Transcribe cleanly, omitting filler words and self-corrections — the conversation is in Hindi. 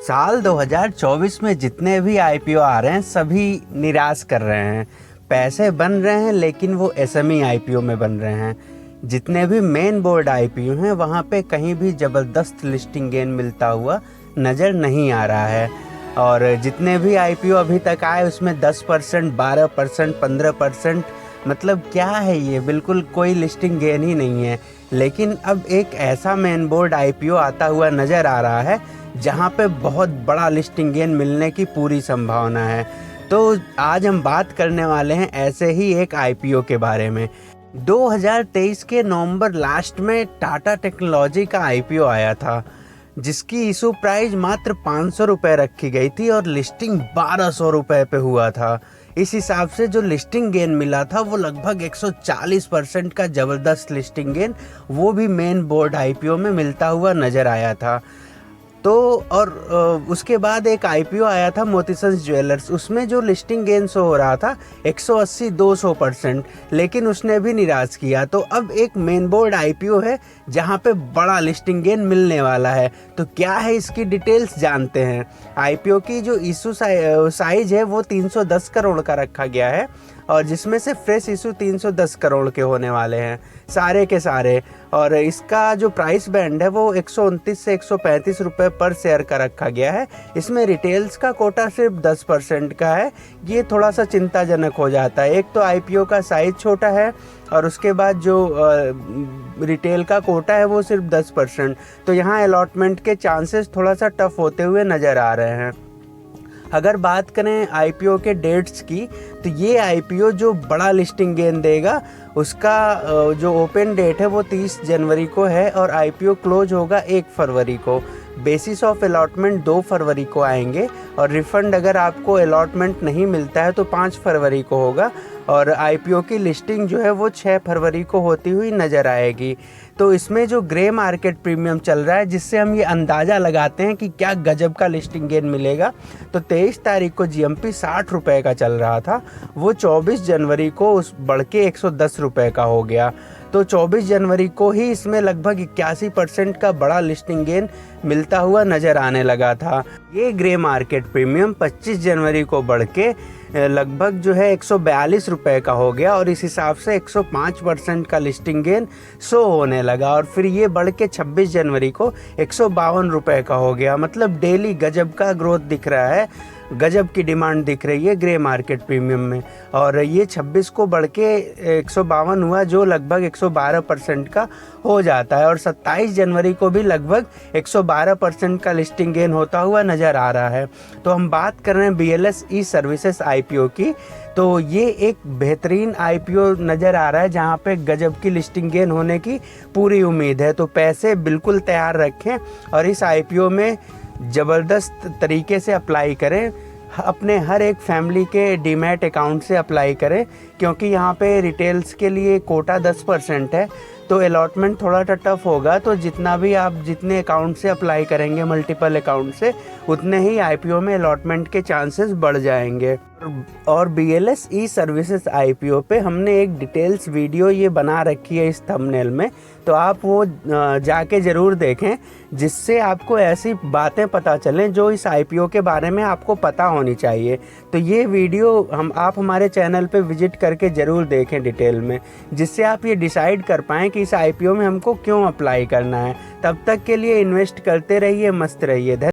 साल 2024 में जितने भी आईपीओ आ रहे हैं सभी निराश कर रहे हैं। पैसे बन रहे हैं लेकिन वो एसएमई आईपीओ में बन रहे हैं। जितने भी मेन बोर्ड आईपीओ हैं वहाँ पे कहीं भी ज़बरदस्त लिस्टिंग गेन मिलता हुआ नज़र नहीं आ रहा है। और जितने भी आईपीओ अभी तक आए उसमें 10%, 12%, 15%, मतलब क्या है ये, बिल्कुल कोई लिस्टिंग गेन ही नहीं है। लेकिन अब एक ऐसा मेन बोर्ड आईपीओ आता हुआ नज़र आ रहा है जहाँ पे बहुत बड़ा लिस्टिंग गेन मिलने की पूरी संभावना है। तो आज हम बात करने वाले हैं ऐसे ही एक आईपीओ के बारे में। 2023 के नवंबर लास्ट में टाटा टेक्नोलॉजी का आईपीओ आया था जिसकी इशू प्राइस मात्र 500 रुपये रखी गई थी और लिस्टिंग 1200 रुपये पे हुआ था। इस हिसाब से जो लिस्टिंग गेन मिला था वो लगभग 140% का ज़बरदस्त लिस्टिंग गेन वो भी मेन बोर्ड आईपीओ में मिलता हुआ नज़र आया था। तो और उसके बाद एक आईपीओ आया था मोतीसंस ज्वेलर्स, उसमें जो लिस्टिंग गेन शो हो रहा था 180-200%, लेकिन उसने भी निराश किया। तो अब एक मेन बोर्ड आईपीओ है जहां पे बड़ा लिस्टिंग गेन मिलने वाला है। तो क्या है इसकी डिटेल्स जानते हैं। आईपीओ की जो इशू साइज है वो 310 करोड़ का रखा गया है और जिसमें से फ्रेश इशू 310 करोड़ के होने वाले हैं सारे के सारे। और इसका जो प्राइस बैंड है वो 129 से 135 रुपये पर शेयर का रखा गया है। इसमें रिटेल्स का कोटा सिर्फ 10% का है। ये थोड़ा सा चिंताजनक हो जाता है। एक तो आईपीओ का साइज छोटा है और उसके बाद जो रिटेल का कोटा है वो सिर्फ 10%। तो यहाँ अलॉटमेंट के चांसेस थोड़ा सा टफ होते हुए नज़र आ रहे हैं। अगर बात करें आईपीओ के डेट्स की तो ये आईपीओ जो बड़ा लिस्टिंग गेन देगा उसका जो ओपन डेट है वो 30 जनवरी को है और आईपीओ क्लोज होगा 1 फरवरी को। बेसिस ऑफ अलॉटमेंट 2 फरवरी को आएंगे और रिफ़ंड अगर आपको अलॉटमेंट नहीं मिलता है तो 5 फरवरी को होगा और आईपीओ की लिस्टिंग जो है वो 6 फरवरी को होती हुई नज़र आएगी। तो इसमें जो ग्रे मार्केट प्रीमियम चल रहा है जिससे हम ये अंदाज़ा लगाते हैं कि क्या गजब का लिस्टिंग गेन मिलेगा, तो 23 तारीख को जीएमपी 60 रुपये का चल रहा था, वो 24 जनवरी को उस बढ़ के 110 रुपये का हो गया। तो 24 जनवरी को ही इसमें लगभग 81% का बड़ा लिस्टिंग गेन मिलता हुआ नज़र आने लगा था। ये ग्रे मार्केट प्रीमियम 25 जनवरी को बढ़ के लगभग जो है 142 रुपये का हो गया और इस हिसाब से 105% का लिस्टिंग गेन शो होने लगा और फिर ये बढ़ के 26 जनवरी को 152 रुपये का हो गया। मतलब डेली गजब का ग्रोथ दिख रहा है, गजब की डिमांड दिख रही है ग्रे मार्केट प्रीमियम में। और ये 26 को बढ़ के 152 हुआ जो लगभग 112% का हो जाता है और 27 जनवरी को भी लगभग 112% का लिस्टिंग गेन होता हुआ नज़र आ रहा है। तो हम बात कर रहे हैं बीएलएस ई सर्विसेज आईपीओ की। तो ये एक बेहतरीन आईपीओ नज़र आ रहा है जहाँ पे गजब की लिस्टिंग गेन होने की पूरी उम्मीद है। तो पैसे बिल्कुल तैयार रखें और इस आईपीओ में ज़बरदस्त तरीके से अप्लाई करें। अपने हर एक फैमिली के डीमैट अकाउंट से अप्लाई करें क्योंकि यहाँ पे रिटेल्स के लिए कोटा 10% है तो अलॉटमेंट थोड़ा टफ होगा। तो जितना भी आप जितने अकाउंट से अप्लाई करेंगे मल्टीपल अकाउंट से उतने ही आईपीओ में अलॉटमेंट के चांसेस बढ़ जाएंगे। और बीएलएस ई सर्विसेज आईपीओ पे हमने एक डिटेल्स वीडियो ये बना रखी है इस थंबनेल में, तो आप वो जाके ज़रूर देखें जिससे आपको ऐसी बातें पता चलें जो इस आईपीओ के बारे में आपको पता होनी चाहिए। तो ये वीडियो आप हमारे चैनल पे विजिट करके ज़रूर देखें डिटेल में, जिससे आप ये डिसाइड कर पाएँ कि इस आईपीओ में हमको क्यों अप्लाई करना है। तब तक के लिए इन्वेस्ट करते रहिए, मस्त रहिए।